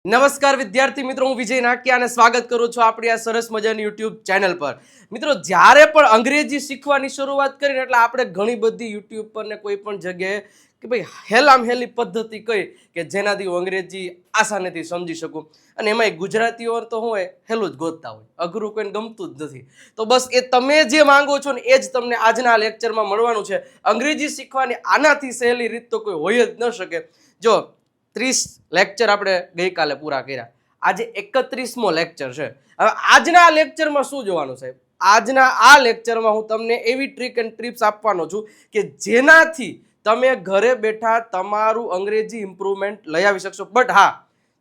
નમસ્કાર વિદ્યાર્થી મિત્રો, હું વિજય નાકિયા અને સ્વાગત કરું છું આપણી આ સરસ મજાની યુટ્યુબ ચેનલ પર. મિત્રો, જ્યારે પણ અંગ્રેજી શીખવાની શરૂઆત કરીને એટલે આપણે ઘણી બધી યુટ્યુબ પર ને કોઈ પણ જગ્યાએ કે ભાઈ હેલામ હેલી પદ્ધતિ કઈ કે જેનાથી હું અંગ્રેજી આસાનીથી સમજી શકું. અને એમાંય ગુજરાતીઓ તો હોય હેલું જ ગોતતા હોય, અઘરું કોઈને ગમતું જ નથી. તો બસ એ તમે જે માંગો છો ને એ જ તમને આજના લેક્ચરમાં મળવાનું છે. અંગ્રેજી શીખવાની આનાથી સહેલી રીત તો કોઈ હોય જ ન શકે. જો 30 લેક્ચર આપણે ગઈકાલે પૂરા કર્યા, આજે 31મો લેક્ચર છે. હવે આજના લેક્ચરમાં શું જોવાનું સાહેબ? આજના આ લેક્ચરમાં હું તમને એવી ટ્રીક એન્ડ ટ્રિપ્સ આપવાનો છું કે જેનાથી તમે ઘરે બેઠા તમારું અંગ્રેજી ઇમ્પ્રુવમેન્ટ લઈ આવી શકશો. બટ હા,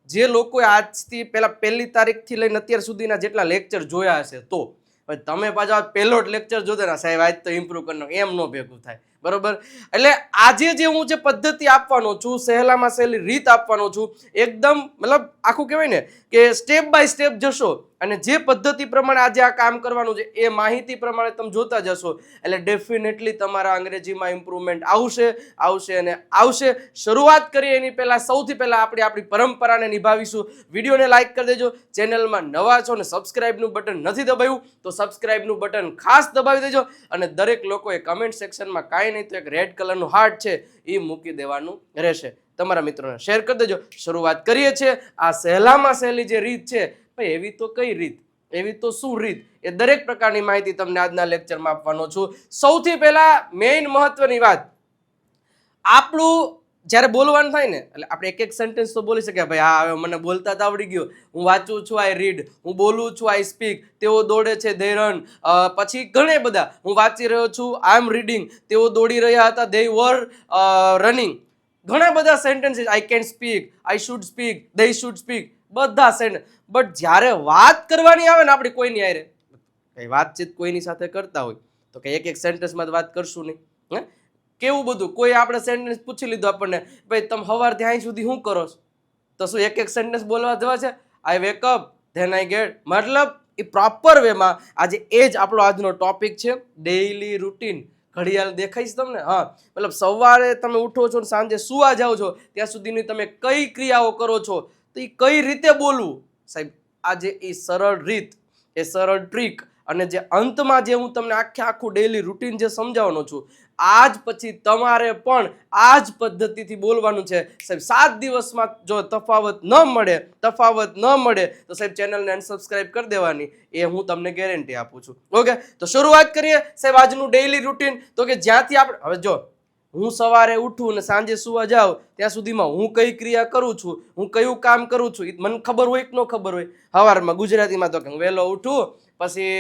જે લોકોએ આજથી પહેલી તારીખથી લઈને અત્યાર સુધીના જેટલા લેક્ચર જોયા હશે તો તમે પાછા પહેલો જ લેક્ચર જોતા ને સાહેબ આજ તો ઇમ્પ્રુવ કરવાનો, એમ ન ભેગું થાય. બરોબર? એટલે આજે જે હું જે પદ્ધતિ આપવાનો છું, સહેલામાં સહેલી રીત આપવાનો છું, એકદમ મતલબ આખું કહેવાય ને કે સ્ટેપ બાય સ્ટેપ જશો અને જે પદ્ધતિ પ્રમાણે આજે આ કામ કરવાનું છે એ માહિતી પ્રમાણે તમે જોતા જશો એટલે ડેફિનેટલી તમારા અંગ્રેજીમાં ઇમ્પ્રુવમેન્ટ આવશે અને આવશે. શરૂઆત કરીએ એની પહેલા સૌથી પહેલા આપણી પરંપરાને નિભાવીશું. વિડીયોને લાઈક કરી દેજો. ચેનલમાં નવા છો ને સબસ્ક્રાઇબનું બટન નથી દબાવ્યું તો સબસ્ક્રાઇબનું બટન ખાસ દબાવી દેજો. અને દરેક લોકોએ કમેન્ટ સેક્શનમાં કાંઈ નહીં તો એક રેડ કલરનું હાર્ટ છે એ મૂકી દેવાનું રહેશે. તમારા મિત્રોને શેર કરી દેજો. શરૂઆત કરીએ છીએ. આ સહેલામાં સહેલી જે રીત છે ભાઈ, એવી તો કઈ રીત, એવી તો શું રીત, એ દરેક પ્રકારની માહિતી તમને આજના લેક્ચરમાં આપવાનો છું. સૌથી પહેલા મેઇન મહત્વની વાત, આપણું જ્યારે બોલવાનું થાય ને એટલે આપણે એક સેન્ટેન્સ તો બોલી શકીએ. ભાઈ હા, હવે મને બોલતા તો આવડી ગયું, હું વાંચું છું આઈ રીડ, હું બોલું છું આઈ સ્પીક, તેઓ દોડે છે દે રન, પછી ઘણા બધા, હું વાંચી રહ્યો છું આઈ એમ રીડિંગ, તેઓ દોડી રહ્યા હતા દે વર રનિંગ. ઘણા બધા sentences, I can speak, I should speak, they should speak, બધા સેન્ટેન્સ. બટ જ્યારે વાત કરવાની આવે ને આપણી કોઈની હારે, કઈ વાતચીત કોઈની સાથે કરતા હોય તો કે એક સેન્ટેન્સમાં વાત કરશું નહીં. હે કેવું બધું, કોઈ આપણે સેન્ટેન્સ પૂછી લીધું આપણને, ભાઈ તમે સવારથી અહીં સુધી શું કરો છો, તો શું એક સેન્ટેન્સ બોલવા જવા છે? I wake up then I get. મતલબ એ પ્રોપર વેમાં આજે એ જ આપણો આજનો ટોપિક છે, ડેઈલી રૂટીન. ઘડિયાળ દેખાઈશ તમને? હા, મતલબ સવારે તમે ઉઠો છો ને સાંજે સુવા જાઓ છો ત્યાં સુધીની તમે કઈ ક્રિયાઓ કરો છો, તો એ કઈ રીતે બોલવું સાહેબ, આજે એ સરળ રીત, એ સરળ ટ્રીક અને જે અંતમાં જે હું તમને આખું ડેઈલી રૂટીન જે સમજાવવાનો છું, આજ પછી તમારે પણ આ જ પદ્ધતિથી બોલવાનું છે સાહેબ. 7 દિવસમાં જો તફાવત ન મળે તો સાહેબ ચેનલને અનસબસ્ક્રાઇબ કરી દેવાની, એ હું તમને ગેરંટી આપું છું. ઓકે, તો શરૂઆત કરીએ સાહેબ આજનું ડેઈલી રૂટીન. તો કે જ્યાંથી આપણે હવે જો હું સવારે ઉઠું અને સાંજે સુવા જાઉં ત્યાં સુધીમાં હું કઈ ક્રિયા કરું છું, હું કયું કામ કરું છું, મને ખબર હોય કે ન ખબર હોય. સવારમાં ગુજરાતીમાં તો કે વહેલો ઉઠું, પછી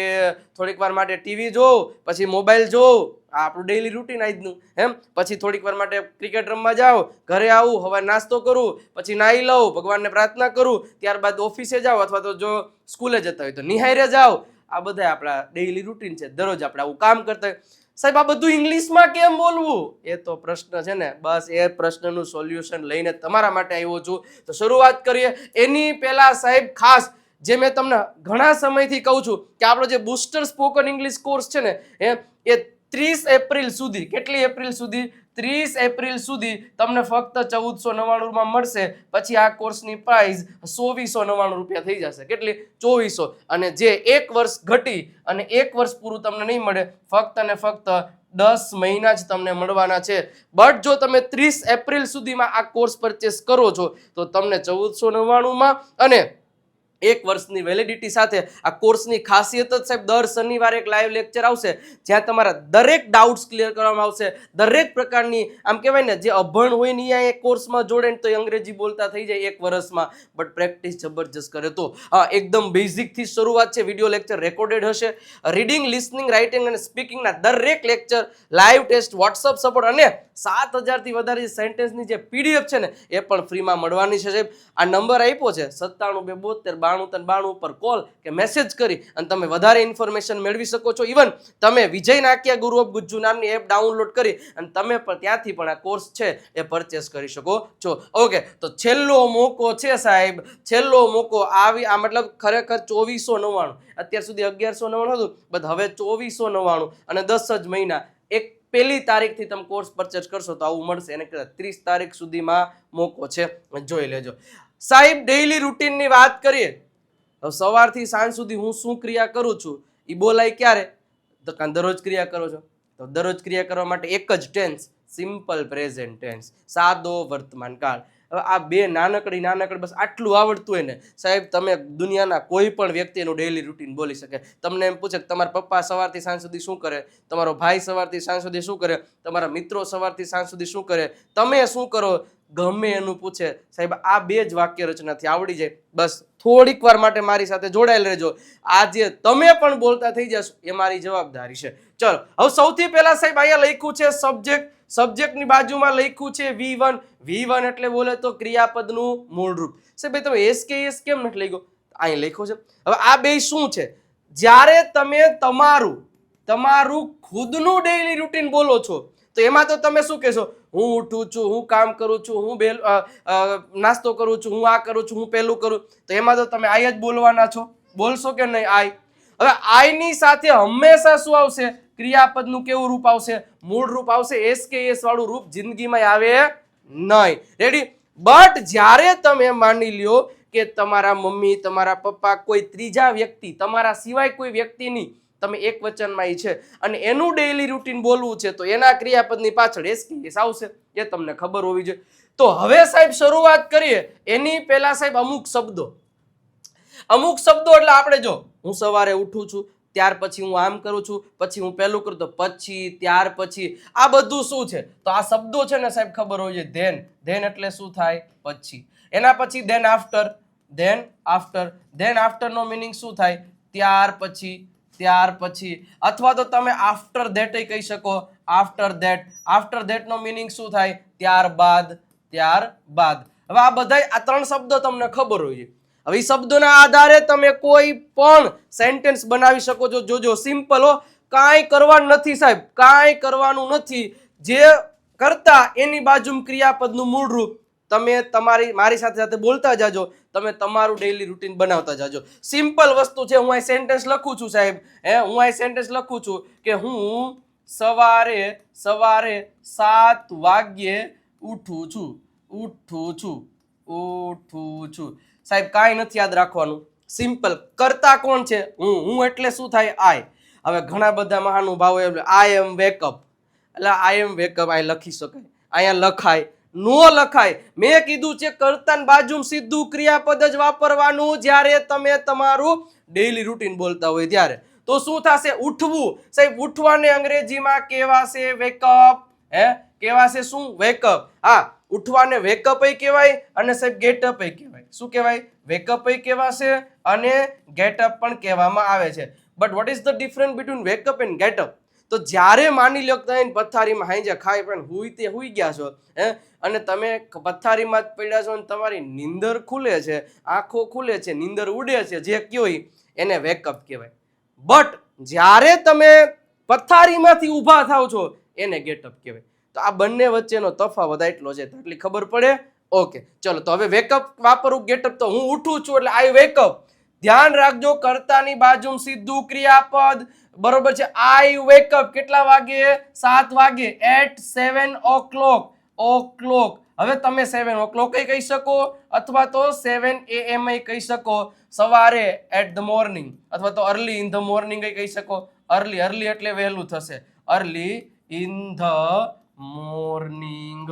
થોડીક વાર માટે ટીવી જોઉં, પછી મોબાઈલ જોઉં, આ આપણું ડેઈલી રૂટીન આજનું. એમ પછી થોડીક વાર માટે ક્રિકેટ રમવા જાઉં, ઘરે આવું, હવે નાસ્તો કરું, પછી નાહી લઉં, ભગવાનને પ્રાર્થના કરું, ત્યારબાદ ઓફિસે જાઉં અથવા તો જો સ્કૂલે જતા હોય તો નિહાળે જાઉં. આ બધા આપણા ડેઈલી રૂટીન છે, દરરોજ આપણે આવું કામ કરતા હોય. સાહેબ આ બધું ઇંગ્લિશમાં કેમ બોલવું, એ તો પ્રશ્ન છે ને, બસ એ પ્રશ્નનું સોલ્યુશન લઈને તમારા માટે આવ્યો છું. તો શરૂઆત કરીએ. એની પહેલા સાહેબ ખાસ જે મેં તમને ઘણા સમયથી કહું છું કે આપણો જે બુસ્ટર સ્પોકન ઇંગ્લિશ કોર્સ છે ને એ 30 એપ્રિલ સુધી, કેટલી એપ્રિલ સુધી? 30 એપ્રિલ સુધી તમને ફક્ત 1499 મળશે. પછી આ કોર્સની પ્રાઇસ 2499 રૂપિયા થઈ જશે. કેટલી? 2400. અને જે એક વર્ષ ઘટી અને એક વર્ષ પૂરું તમને નહીં મળે, ફક્ત અને ફક્ત 10 મહિના જ તમને મળવાના છે. બટ જો તમે 30 એપ્રિલ સુધીમાં આ કોર્સ પરચેસ કરો છો તો તમને 1499 અને એક વર્ષની વેલિડિટી સાથે આ કોર્સની ખાસિયત જ સાહેબ, દર શનિવારે એક લાઈવ લેક્ચર આવશે જ્યાં તમારા દરેક ડાઉટ્સ ક્લિયર કરવામાં આવશે. દરેક પ્રકારની આમ કહેવાય ને જે અભણ હોય ને એ કોર્સમાં જોડે ને તો અંગ્રેજી બોલતા થઈ જાય એક વર્ષમાં. બટ પ્રેક્ટિસ જબરજસ્ત કરે તો એકદમ બેઝિકથી શરૂઆત છે. વિડીયો લેક્ચર રેકોર્ડેડ હશે. રીડિંગ, લિસનિંગ, રાઇટિંગ અને સ્પીકિંગના દરેક lecture, live test, WhatsApp support અને 7000થી વધારે સેન્ટેન્સની જે પીડીએફ છે ને એ પણ ફ્રીમાં મળવાની છે સાહેબ. આ નંબર આપ્યો છે 9722929392 ઉપર કોલ કે મેસેજ કરી અને તમે વધારે ઇન્ફોર્મેશન મેળવી શકો છો. ઇવન તમે વિજય નાકિયા ગુરુ ઓફ ગુજ્જુ નામની એપ ડાઉનલોડ કરી અને તમે પણ ત્યાંથી પણ આ કોર્સ છે એ પરચેસ કરી શકો છો. ઓકે, તો છેલ્લો મોકો છે સાહેબ, છેલ્લો મોકો આવી આ મતલબ ખરેખર 2499, અત્યાર સુધી 1199 હતું, બટ હવે 2499 અને 10 જ મહિના. એક પહેલી તારીખથી તમે કોર્સ પરચેસ કરશો તો આવું મળશે. એને 30 તારીખ સુધીમાં મોકો છે, જોઈ લેજો. સાહેબ ડેઈલી રૂટીનની વાત કરીએ તો સવારથી સાંજ સુધી હું શું ક્રિયા કરું છું એ બોલાય ક્યારે? તો કાં દરરોજ ક્રિયા કરો છો તો દરરોજ ક્રિયા કરવા માટે એક જ ટેન્સ, સિમ્પલ પ્રેઝન્ટ ટેન્સ, સાદો વર્તમાન કાળ. હવે આ બે નાનકડી બસ આટલું આવડતું હોય ને સાહેબ, તમે દુનિયાના કોઈ પણ વ્યક્તિનું ડેઈલી રૂટીન બોલી શકે. તમને એમ પૂછે કે તમારા પપ્પા સવારથી સાંજ સુધી શું કરે, તમારો ભાઈ સવારથી સાંજ સુધી શું કરે, તમારા મિત્રો સવારથી સાંજ સુધી શું કરે, તમે શું કરો, ગમે એનું પૂછે સાહેબ, આ બે જ વાક્ય રચનાથી આવડી જાય. બસ થોડીક વાર માટે મારી સાથે જોડાયેલ રહેજો. આજે તમે પણ બોલતા થઈ જશો એ મારી જવાબદારી છે. ચલો, હવે સૌથી પહેલા સાહેબ અહીંયા લખ્યું છે સબ્જેક્ટ. સબ્જેક્ટની બાજુમાં લખ્યું છે V1. V1 એટલે બોલે તો ક્રિયાપદનું મૂળ રૂપ. સાહેબ તમે SKS કેમ નથી લખ્યો? અહીં લખ્યો છે. હવે આ બે શું છે? જ્યારે તમે તમારું ખુદનું ડેઈલી રૂટીન બોલો છો તો એમાં તો તમે શું કહેશો? હું ઉઠું છું, હું કામ કરું છું, હું નાસ્તો કરું છું, હું આ કરું છું, હું પેલું કરું. તો એમાં તો તમે આઈ જ બોલવાના છો. બોલશો કે નહીં આઈ? હવે આઈ ની સાથે હંમેશા શું આવશે? ક્રિયાપદનું કેવું રૂપ આવશે? મૂળ રૂપ આવશે. SKS વાળું રૂપ જિંદગીમાં આવે નહીં. રેડી? બટ જ્યારે તમે માની લ્યો કે તમારા મમ્મી, તમારા પપ્પા, કોઈ ત્રીજા વ્યક્તિ, તમારા સિવાય કોઈ વ્યક્તિની તમે એક વચનમાં ઈ છે અને એનું ડેઈલી રૂટીન બોલવું છે તો એના ક્રિયાપદની પાછળ SKS આવશે. એ તમને ખબર હોવી જોઈએ. તો હવે સાહેબ શરૂઆત કરીએ. એની પહેલા સાહેબ અમુક શબ્દો એટલે આપણે જો હું સવારે ઉઠું છું ત્યાર પછી હું આમ કરું છું, પછી હું પેલું કરું તો પછી, ત્યાર પછી, આ બધું શું છે? તો આ શબ્દો છે ને સાહેબ ખબર હોવી જોઈએ. ધેન એટલે શું થાય? પછી. એના પછી ધેન આફ્ટર નો મિનિંગ શું થાય? ત્યાર પછી, અથવા તો તમે આફ્ટર ધેટ કહી શકો. આફ્ટર ધેટ નો મિનિંગ શું થાય? ત્યારબાદ. હવે આ બધા આ ત્રણ શબ્દો તમને ખબર હોય છે. હવે એ શબ્દોના આધારે તમે કોઈ પણ સેન્ટેન્સ બનાવી શકો છો. જોજો, સિમ્પલ હો, કાંઈ કરવાનું નથી સાહેબ, કાંઈ કરવાનું નથી. જે કરતા એની બાજુમાં ક્રિયાપદનું મૂળ રૂપ. તમે મારી સાથે બોલતા જાજો, તમે તમારું ડેઈલી રૂટીન બનાવતા જાજો. સિમ્પલ વસ્તુ છે. હું અહીં સેન્ટેન્સ લખું છું સાહેબ, હું અહીં સેન્ટેન્સ લખું છું કે હું સવારે 7 વાગ્યે ઉઠું છું. સાહેબ કાંઈ નથી યાદ રાખવાનું. સિમ્પલ. કરતા કોણ છે? હું એટલે શું થાય? આઈ. હવે ઘણા બધા મહાનુભાવો એમ આઈ એમ વેકઅપ, એટલે આઈ એમ વેકઅપ અહીં લખી શકાય, અહીંયા લખાય, નો લખાય. મેં કીધું છે કરતા બાજુ સીધું ક્રિયાપદ જ વાપરવાનું જ્યારે તમે તમારું ડેઈલી રૂટીન બોલતા હોય ત્યારે. તો શું થશે? ઉઠવું. સાહેબ ઉઠવાને અંગ્રેજીમાં કહેવાશે વેકઅપ. કહેવાશે શું? વેકઅપ. હા, ઉઠવાને વેકઅપ કહેવાય અને સાહેબ ગેટઅપ કહેવાય. શું કહેવાય? વેકઅપ કહેવાશે અને ગેટઅપ પણ કહેવામાં આવે છે. But what is the difference between wake up and get up? તો જ્યારે માની લો તમે પથારીમાં હાંજે ખાઈ પણ હુઈ ગયા છો અને તમે પથારીમાં જ પડ્યા છો અને તમારી નીંદર ખુલે છે, આંખો ખુલે છે, નીંદર ઉડે છે, જે કયો એને વેકઅપ કહેવાય. બટ જ્યારે તમે પથારીમાંથી ઊભા થાવ છો એને ગેટઅપ કહેવાય. તો આ બંને વચ્ચેનો તફાવત એટલો છે, એટલી ખબર પડે. ઓકે, ચલો. તો હવે વેકઅપ વાપરું, ગેટઅપ. તો હું ઉઠું છું એટલે આઈ વેકઅપ. ધ્યાન રાખજો, કર્તાની બાજુ સીધું ક્રિયાપદ. બરોબર છે? આઈ વેકઅપ. કેટલા વાગે? 7 વાગે. At 7 o'clock. હવે તમે 7 o'clock કહી શકો અથવા તો 7 AM કહી શકો. સવારે એટ ધ મોર્નિંગ અથવા તો અર્લી ઇન ધ મોર્નિંગ કહી શકો. અર્લી એટલે વહેલું થશે. Early in the morning.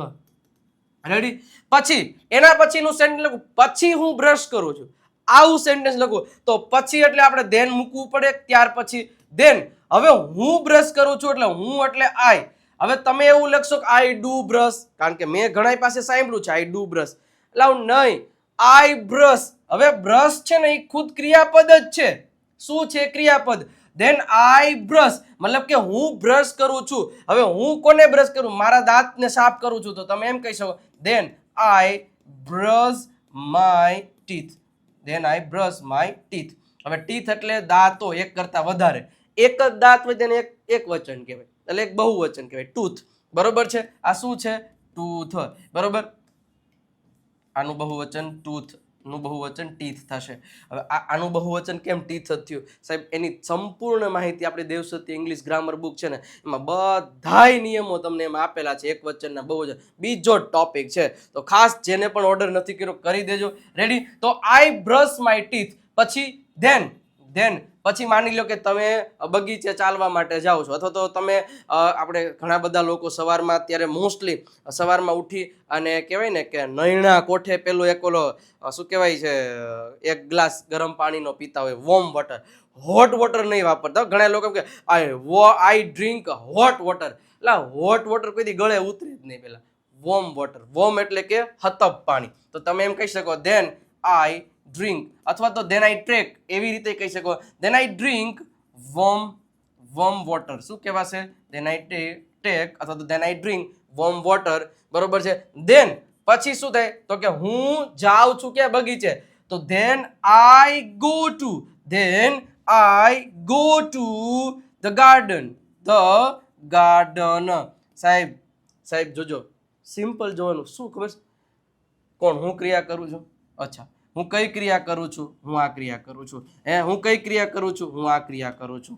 Ready? પછી એના પછીનું સેન્ટેન્સ લખું, પછી હું બ્રશ કરું છું. આવું સેન્ટેન્સ લખું તો પછી એટલે આપણે ધેન મૂકવું પડે. ત્યાર પછી ધેન. હવે હું બ્રશ કરું છું એટલે હું એટલે આઈ. હવે તમે એવું લખશો કે આઈ ડુ બ્રશ, કારણ કે મેં ઘણા પાસે સાંભળ્યું છે આઈ ડુ બ્રશ. એટલે નહીં, આઈ બ્રશ. હવે બ્રશ છે ને એ ખુદ ક્રિયાપદ જ છે. શું છે? ક્રિયાપદ. ધેન આઈ બ્રશ મતલબ કે હું બ્રશ કરું છું. હવે હું કોને બ્રશ કરું? મારા દાંતને સાફ કરું છું. તો તમે એમ કહી શકો than I brush my teeth. હવે ટીથ એટલે દાંતો, એક કરતા વધારે. એક જ દાંત હોય તેને એક વચન કહેવાય, એટલે એક બહુવચન કહેવાય, ટૂથ. બરોબર છે? આ શું છે? ટૂથ. બરોબર? આનું બહુવચન ટૂથ. નું બહુવચન ટીથ થશે. હવે આનું બહુવચન કેમ ટીથ થયું સાહેબ, એની સંપૂર્ણ માહિતી આપણી દેવસતી ઇંગ્લિશ ગ્રામર બુક છે ને એમાં બધાય નિયમો તમને એમાં આપેલા છે. એકવચનના બહુવચન બીજો ટોપિક છે, તો ખાસ જેને પણ ઓર્ડર નથી કર્યો કરી દેજો. રેડી? તો આઈ બ્રશ માય ટીથ, પછી ધેન પછી માની લો કે તમે બગીચે ચાલવા માટે જાઓ છો, અથવા તો તમે આપણે ઘણા બધા લોકો સવારમાં અત્યારે મોસ્ટલી સવારમાં ઉઠી અને કહેવાય ને કે નયણા કોઠે પેલું એક ઓલો શું કહેવાય છે, એક ગ્લાસ ગરમ પાણીનો પીતા હોય, વોર્મ વોટર. હોટ વોટર નહીં વાપરતા. ઘણા લોકો કે આઈ ડ્રિંક હોટ વોટર, એટલે હોટ વોટર કોઈ દી ગળે ઉતરે જ નહીં. પેલા વોર્મ વોટર, વોર્મ એટલે કે હતપ પાણી. તો તમે એમ કહી શકો ધેન આઈ ડ્રિંક, અથવા તો ધેન આઈ ટ્રેક, એવી રીતે કહી શકો ધેન આઈ ડ્રિંક વોર્મ વોટર. શું કહેવાશે? ધેન આઈ ટેક અથવા તો ધેન આઈ ડ્રિંક વોર્મ વોટર. બરોબર છે? ધેન પછી શું થાય તો કે હું જાઉં છું ક્યાં? બગીચે. તો than I go to the garden. સાહેબ જોજો, સિમ્પલ જોવાનું. શું ખબર છે? કોણ? હું ક્રિયા કરું છું. અચ્છા, હું કઈ ક્રિયા કરું છું? હું આ ક્રિયા કરું છું. હું કઈ ક્રિયા કરું છું? હું આ ક્રિયા કરું છું.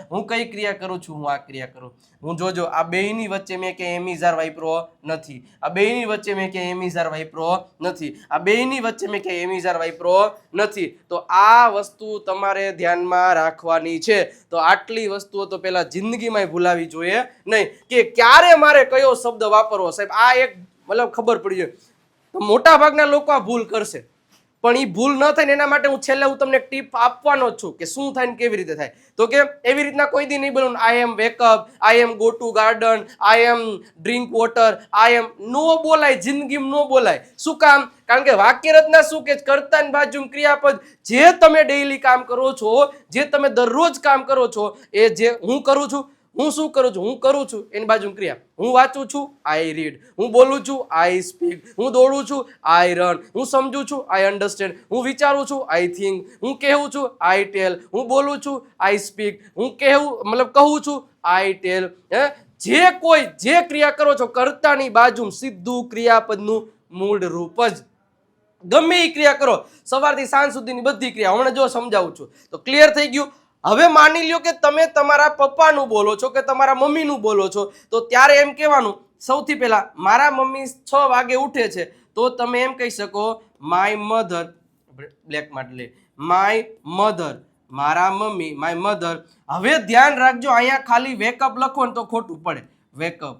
હું કઈ ક્રિયા કરું છું? હું આ ક્રિયા કરું. હું જોજો, આ બેયની વચ્ચે મેં કે એમિઝાર વાપરો નથી. આ બેયની વચ્ચે મેં કે એમિઝાર વાપરો નથી. આ બેયની વચ્ચે મેં કે એમિઝાર વાપરો નથી. તો આ વસ્તુ તમારે ધ્યાનમાં રાખવાની છે. તો આટલી વસ્તુઓ તો પેલા જિંદગીમાં ભૂલાવી જોઈએ નહીં કે ક્યારે મારે કયો શબ્દ વાપરવો. સાહેબ આ એક મતલબ ખબર પડી જાય. તો મોટા ભાગના લોકો આ ભૂલ કરશે, પણ એ ભૂલ ન થાય ને એના માટે હું છેલ્લે તમને એક ટીપ આપવાનો જ છું કે શું થાય ને કેવી રીતે થાય. તો કે એવી રીતના કોઈ દી નહીં બોલું I am wake up, I am go to garden, I am drink water, I am નો બોલાય. જિંદગીમાં નો બોલાય. શું કામ? કારણ કે વાક્ય રચના શું કે કર્તાની બાજુ ક્રિયાપદ, જે તમે ડેઈલી કામ કરો છો, જે તમે દરરોજ કામ કરો છો, એ જે હું કરું છું, હું શું કરું છું? હું કરું છું એની બાજુ ક્રિયા. હું વાંચું છું, આઈ રીડ. હું બોલું છું, આઈ સ્પીક. હું દોડું છું, આઈ રન. હું સમજું છું, આઈ અન્ડરસ્ટેન્ડ. હું વિચારું છું, આઈ થિંક. હું કહેવું છું, આઈ ટેલ. હું બોલું છું, આઈ સ્પીક. હું કહું છું, આઈ ટેલ. જે ક્રિયા કરો છો કર્તાની બાજુ સીધું ક્રિયાપદનું મૂળ રૂપ જ. ગમે એ ક્રિયા કરો, સવારથી સાંજ સુધીની બધી ક્રિયા હમણાં જો સમજાવું છું. તો ક્લિયર થઈ ગયું. હવે માની લ્યો કે તમે તમારા પપ્પાનું બોલો છો કે તમારા મમ્મીનું બોલો છો, તો ત્યારે એમ કહેવાનું સૌથી પહેલા મારા મમ્મી 6 વાગે ઉઠે છે, તો તમે એમ કહી શકો માય મધર. બ્લેક માટે માય મધર, મારા મમ્મી, માય મધર. હવે ધ્યાન રાખજો, અહીંયા ખાલી વેકઅપ લખો ને તો ખોટું પડે. વેકઅપ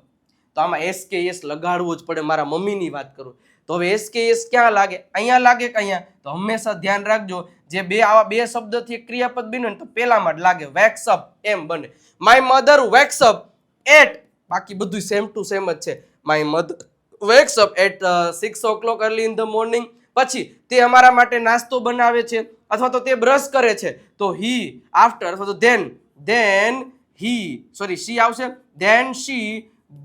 તો આમાં એસ લગાડવું જ પડે. મારા મમ્મીની વાત કરું તો હવે એસ ક્યાં લાગે? અહીંયા લાગે કે અહીંયા? તો હંમેશા ધ્યાન રાખજો, જે આવા બે શબ્દથી ક્રિયાપદ બને તો પેલામાં જ લાગે. વેક્સ અપ એમ બને. My mother wakes up at, બાકી બધું સેમ ટુ સેમ જ છે. My mother wakes up at 6 o'clock early in the morning. પછી તે અમારા માટે નાસ્તો બનાવે છે, અથવા તો તે બ્રશ કરે છે, તો હી આફ્ટર, અથવા તો ધેન શી આવશે. ધેન શી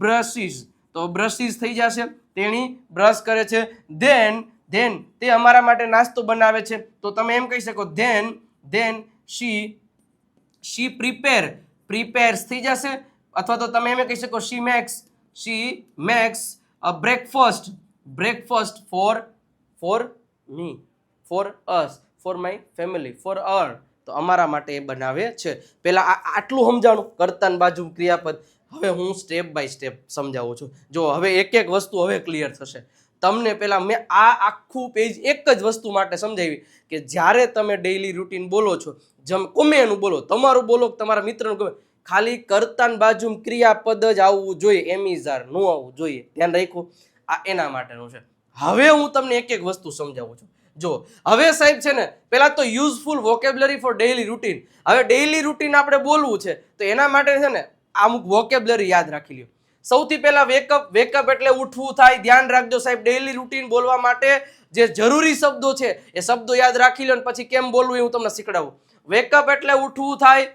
બ્રશિસ, તો બ્રશિસ થઈ જશે. તેણી બ્રશ કરે છે. ધેન તે અમારા માટે નાસ્તો બનાવે છે, તો તમે એમ કહી શકો ધેન શી પ્રિપેર્સ થઈ જશે. અથવા તો તમે એમ કહી શકો she makes a breakfast for me, for us, for my family, for our, તો અમારા માટે એ બનાવે છે. પેલા આટલું સમજાણું કર્તાની બાજુ ક્રિયાપદ. હવે હું સ્ટેપ બાય સ્ટેપ સમજાવું છું. જો હવે એક એક વસ્તુ હવે ક્લિયર થશે તમને. પહેલા મેં આ આખું પેજ એક જ વસ્તુ માટે સમજાવી કે જ્યારે તમે ડેઈલી રૂટીન બોલો છો, ગમે એનું બોલો, તમારું બોલો તમારા મિત્રનું ગમે, ખાલી કર્તાની બાજુ ક્રિયાપદ જ આવવું જોઈએ, એમિઝાર ન આવવું જોઈએ. ધ્યાન રાખવું, આ એના માટેનું છે. હવે હું તમને એક એક વસ્તુ સમજાવું છું. જો હવે સાહેબ છે ને, પહેલા તો useful vocabulary for daily routine. હવે ડેઈલી રૂટીન આપણે બોલવું છે તો એના માટે છે ને અમુક વોકેબ્યુલરી યાદ રાખી લ્યો. સૌથી પહેલા વેકઅપ એટલે ઉઠવું થાય. ધ્યાન રાખજો સાહેબ, ડેઈલી રૂટીન બોલવા માટે જે જરૂરી શબ્દો છે એ શબ્દો યાદ રાખી લો, પછી કેમ બોલવું એ હું તમને શીખડાવું. વેકઅપ એટલે ઉઠવું થાય.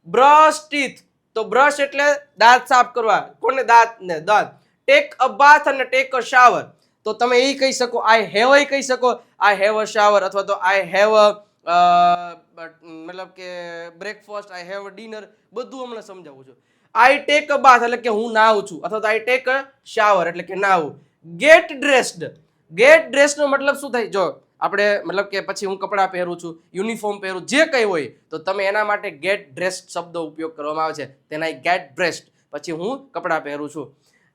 બ્રશ ટીથ, તો બ્રશ એટલે દાંત સાફ કરવા. કોને? દાંત. ટેક અ બાથ અને ટેક અ શાવર, તો તમે એ કહી શકો આઈ હેવ, એ કહી શકો આઈ હેવ અ શાવર, અથવા તો આઈ હેવ મતલબ કે breakfast, I have a dinner, બધું હમણાં સમજાવું છું. આઈ ટેક અ બાથ એટલે કે હું નાહું છું, અથવા તો આઈ ટેક અ શાવર એટલે કે નાહું. ગેટ ડ્રેસ્ડ નો મતલબ શું થાય? જો આપણે મતલબ કે પછી હું કપડાં પહેરું છું, યુનિફોર્મ પહેરું, જે કંઈ હોય તો તમે એના માટે ગેટ ડ્રેસ્ડ શબ્દો ઉપયોગ કરવામાં આવે છે. તેના ગેટ ડ્રેસ્ડ, પછી હું કપડાં પહેરું છું.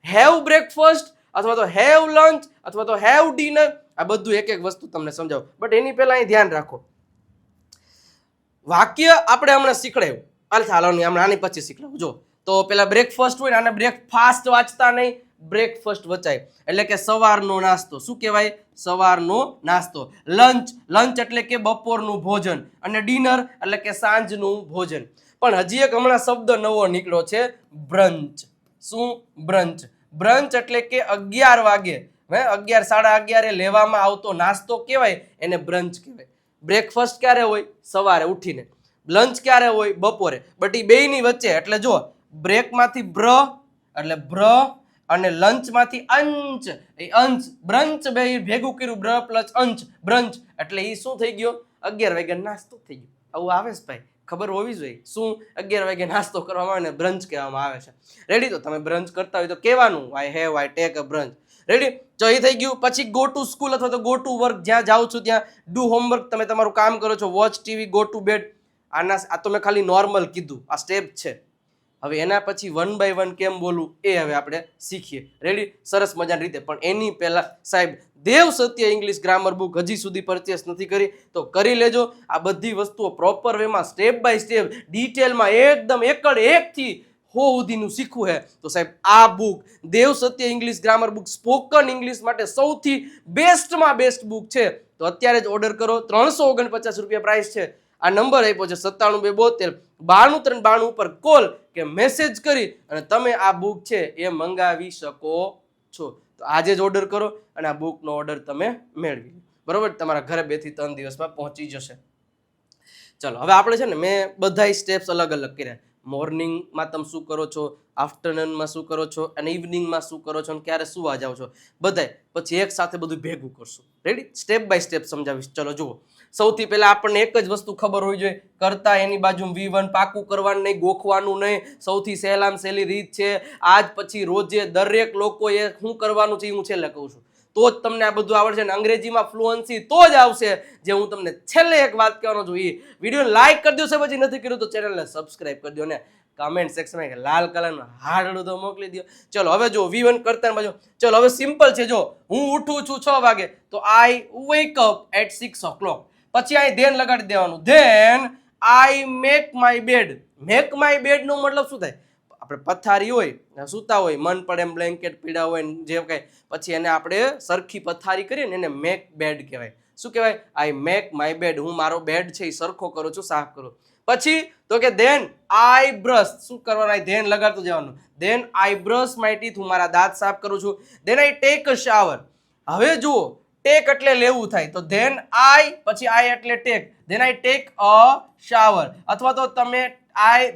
હેવ બ્રેકફાસ્ટ અથવા તો હેવ લંચ અથવા તો હેવ ડિનર, આ બધું એક એક વસ્તુ તમને સમજાવું. બટ એની પહેલા અહીં ધ્યાન રાખો, વાક્ય આપણે હમણાં શીખડાયું, હાલો આની પછી શીખડાવું. જો તો પેલા બ્રેકફાસ્ટ હોય ને, આને બ્રેકફાસ્ટ વાંચતા નહીં, બ્રેકફાસ્ટ વચાય. એટલે કે સવારનો નાસ્તો. શું કહેવાય? સવારનો નાસ્તો. લંચ, લંચ એટલે કે બપોરનું ભોજન. અને ડિનર એટલે કે સાંજનું ભોજન. પણ હજી એક હમણાં શબ્દ નવો નીકળ્યો છે, બ્રંચ. શું? બ્રંચ. બ્રંચ એટલે કે 11 વાગે, 11, 11:30 લેવામાં આવતો નાસ્તો કહેવાય, એને બ્રંચ કહેવાય. બ્રેકફાસ્ટ ક્યારે હોય? સવારે ઉઠીને. લંચ ક્યારે હોય? બપોરે. બટ એ બેયની વચ્ચે, એટલે જો બ્રેકમાંથી બ્ર એટલે બ્ર, અને લંચમાંથી અંચ, એ અંચ. બ્રંચ બે ભેગું કર્યું, બ્ર પ્લસ અંચ, બ્રંચ. એટલે એ શું થઈ ગયો? 11 વાગે નાસ્તો થઈ ગયો. આવું આવે છે ભાઈ, ખબર હોવી જોઈએ. શું? 11 વાગે નાસ્તો કરવામાં આવે ને બ્રંચ કહેવામાં આવે છે. રેડી? તો તમે બ્રંચ કરતા હોય તો કહેવાનું I have, I take a brunch. Ready? તો એ થઈ ગયું. પછી ગો ટુ સ્કૂલ અથવા તો ગો ટુ વર્ક, જ્યાં જાઉં છું ત્યાં. ડુ હોમવર્ક, તમે તમારું કામ કરો છો. Watch TV, go to bed. આ તો મેં ખાલી નોર્મલ કીધું, આ સ્ટેપ છે. હવે એના પછી 1 by 1 કેમ બોલવું એ હવે આપણે શીખીએ. રેડી? સરસ મજાની રીતે. પણ એની પહેલા સાહેબ, દેવ સત્ય ઇંગ્લિશ ગ્રામર બુક હજી સુધી પરચેસ નથી કરી તો કરી લેજો. આ બધી વસ્તુઓ પ્રોપર વેમાં સ્ટેપ બાય સ્ટેપ ડિટેલમાં એકદમ એકડ એકથી હો સુધીનું શીખવું છે તો સાહેબ આ book Dev Satya English grammar book spoken English માટે સૌથી બેસ્ટમાં બેસ્ટ બુક છે. તો અત્યારે જ ઓર્ડર કરો. 349 રૂપિયા પ્રાઇસ છે. આ નંબર આપ્યો છે 9772 929392 ઉપર કોલ કે મેસેજ કરી અને તમે આ બુક છે એ મંગાવી શકો છો. તો આજે જ ઓર્ડર કરો અને આ બુકનો ઓર્ડર તમે મેળવી લો. બરોબર? તમારા ઘરે 2 થી 3 દિવસમાં પહોંચી જશે. ચલો હવે આપણે છે ને મેં બધા સ્ટેપ્સ અલગ અલગ કર્યા. મોર્નિંગમાં તમે શું કરો છો, આફ્ટરનૂનમાં શું કરો છો, અને ઇવનિંગમાં શું કરો છો, અને ક્યારે સુવા જાઓ છો, બધાય પછી એક સાથે બધું ભેગું કરશું. રેડી? સ્ટેપ બાય સ્ટેપ સમજાવીશ. ચલો જુઓ. સૌથી પહેલા આપણને એક જ વસ્તુ ખબર હોવી જોઈએ, કરતા એની બાજુ V1 પાકું કરવાનું નહીં, ગોખવાનું નહીં. સૌથી સહેલામાં સહેલી રીત છે. આજ પછી રોજે દરેક લોકોએ શું કરવાનું છે એ હું છેલ્લે કહું છું, તો જ તમને આ બધું આવડશે. અને અંગ્રેજીમાં ફ્લુઅન્સી તો જ આવશે, જે હું તમને છેલ્લે એક વાત કહેવાનો છું. એ વિડીયો લાઈક કરી દો, પછી નથી કર્યું તો ચેનલને સબસ્ક્રાઇબ કરી દો ને કમેન્ટ સેક્શનમાં લાલ કલરનું હાડડું તો મોકલી દો. ચલો હવે જો V1 કરતા બાજુ. ચલો હવે સિમ્પલ છે. જો હું ઉઠું છું 6 વાગે તો આઈ વેક અપ એટ 6 o'clock. પછી અહીં ધેન લગાડી દેવાનું. Then I make my bed. Make my bed નો મતલબ શું થાય? આપણે પથારી હોય, સૂતા હોય, મન પડે એમ બ્લેન્કેટ પીડા હોય જે કઈ, પછી એને આપણે સરખી પથારી કરીએ ને એને મેક બેડ કહેવાય. શું કહેવાય? I make my bed. હું મારો બેડ છે એ સરખો કરું છું, સાફ કરું. પછી તો કે ધેન આઈ બ્રશ. શું કરવાનું? ધેન લગાડતું જવાનું. Than I brush my teeth. હું મારા દાંત સાફ કરું છું. Than I take a shower. હવે જુઓ, ટેક એટલે લેવું થાય, તો ધેન આઈ, પછી આઈ એટલે take. Then I take a shower, અથવા તો તમે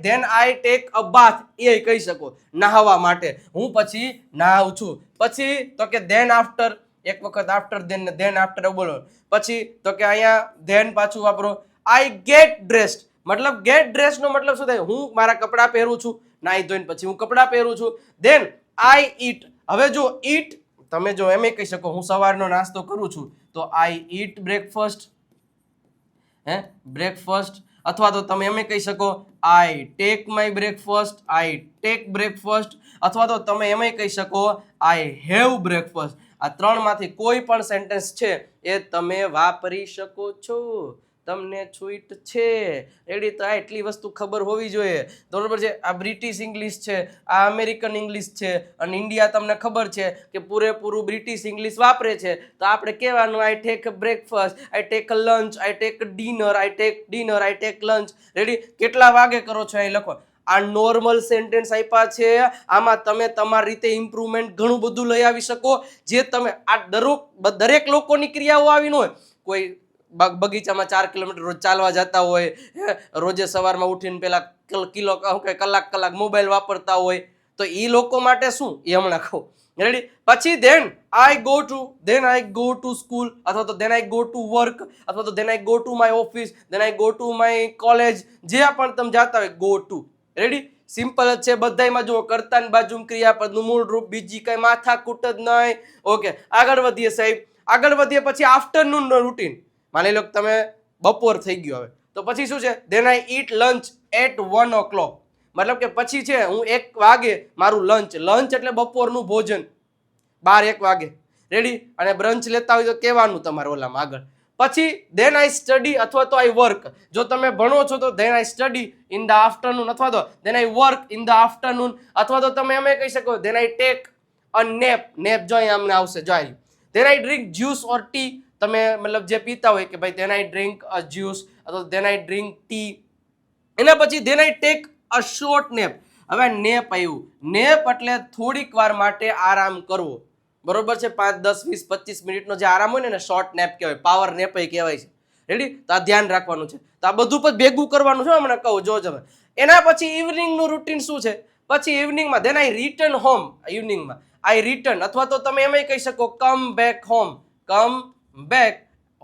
ધેન આઈ ટેક અ બાથ એ કહી શકો, નહાવા માટે. હું પછી નહાવું છું. પછી તો કે ધેન આફ્ટર, એક વખત આફ્ટર ધેન, ધેન આફ્ટર બોલો. પછી તો કે અહીંયા ધેન પાછું વાપરો. I get dressed. મતલબ ગેટ ડ્રેસ નો મતલબ શું થાય? હું મારા કપડાં પહેરું છું, નાઈ ધોઈને પછી હું કપડાં પહેરું છું. ધેન આઈ ઈટ. હવે જો ઈટ તમે જો એમ કહી શકો, હું સવારનો નાસ્તો કરું છું તો આઈ ઈટ બ્રેકફાસ્ટ. બ્રેકફાસ્ટ. અથવા તો તમે એમ કહી શકો I take my breakfast, I take breakfast. અથવા તો તમે એમ કહી શકો આઈ હેવ બ્રેકફાસ્ટ. આ ત્રણમાંથી કોઈ પણ સેન્ટેન્સ છે એ તમે વાપરી શકો છો. તમને છૂટ છે. રેડી? તો આ એટલી વસ્તુ ખબર હોવી જોઈએ. બરોબર છે? આ બ્રિટિશ ઇંગ્લિશ છે, આ અમેરિકન ઇંગ્લિશ છે, અને ઇન્ડિયા તમને ખબર છે કે પૂરેપૂરું બ્રિટિશ ઇંગ્લિશ વાપરે છે. તો આપણે કહેવાનું I take breakfast, I take lunch, I tech dinner, I take dinner, I take lunch. Ready? કેટલા વાગે કરો છો અહીં લખો. આ નોર્મલ સેન્ટેન્સ આપ્યા છે. આમાં તમે તમારી રીતે ઇમ્પ્રુવમેન્ટ ઘણું બધું લઈ આવી શકો, જે તમે આ દરેક લોકોની ક્રિયાઓ આવી ન હોય. કોઈ બગીચામાં 4 કિલોમીટર રોજ ચાલવા જતા હોય, રોજે સવારમાં ઉઠીને પેલા કલાક મોબાઈલ વાપરતા હોય, તો એ લોકો માટે શું એ હમણાં કહું. રેડી? પછી than I go to school, અથવા તો than I go to work, અથવા તો than I go to my office, than I go to my college. જે પણ તમે જાતા હોય ગો ટુ. રેડી? સિમ્પલ જ છે બધાયમાં. જુઓ, કર્તાની બાજુ ક્રિયાપદનું મૂળ રૂપ, બીજી કઈ માથાકૂટ જ નહીં. ઓકે, આગળ વધીએ સાહેબ. આગળ વધીએ પછી આફ્ટરનૂન નો રૂટીન. માની લો કે તમે બપોર થઈ ગયો હવે, તો પછી શું છે? Then I eat lunch at 1 o'clock. મતલબ કે પછી છે હું 1 વાગે મારું લંચ એટલે બપોરનું ભોજન, 12-1 વાગે રેડી. અને બ્રંચ લેતા હોય તો કહેવાનું તમારે ઓલામાં આગળ. પછી ધેન આઈ સ્ટડી અથવા તો આઈ વર્ક. જો તમે ભણો છો તો than I study in the afternoon અથવા તો than I work in the afternoon, અથવા તો તમે એમ કહી શકો than I take a nap જો અહીંયા અમને આવશે જો આવી. ધેન આઈ ડ્રિંક જ્યુસ ઓર ટી. તમે મતલબ જે પીતા હોય કે ભાઈ than I drink a juice અથવા ધેન આઈ ડ્રિંક ટી. એના પછી than I take a short nap. હવે નેપ આવ્યું. નેપ એટલે થોડીક વાર માટે આરામ કરવો, બરોબર છે? 5, 10, 20, 25 મિનિટનો જે આરામ હોય ને શોર્ટ નેપ કહેવાય, પાવર નેપ કહેવાય છે. રેડી? તો આ ધ્યાન રાખવાનું છે. તો આ બધું પણ ભેગું કરવાનું છે, હમણાં કહું જોજો. એના પછી ઇવનિંગનું રૂટીન શું છે? પછી ઇવનિંગમાં ધેન આઈ રિટર્ન હોમ. ઇવનિંગમાં આઈ રિટર્ન અથવા તો તમે એમ કહી શકો come back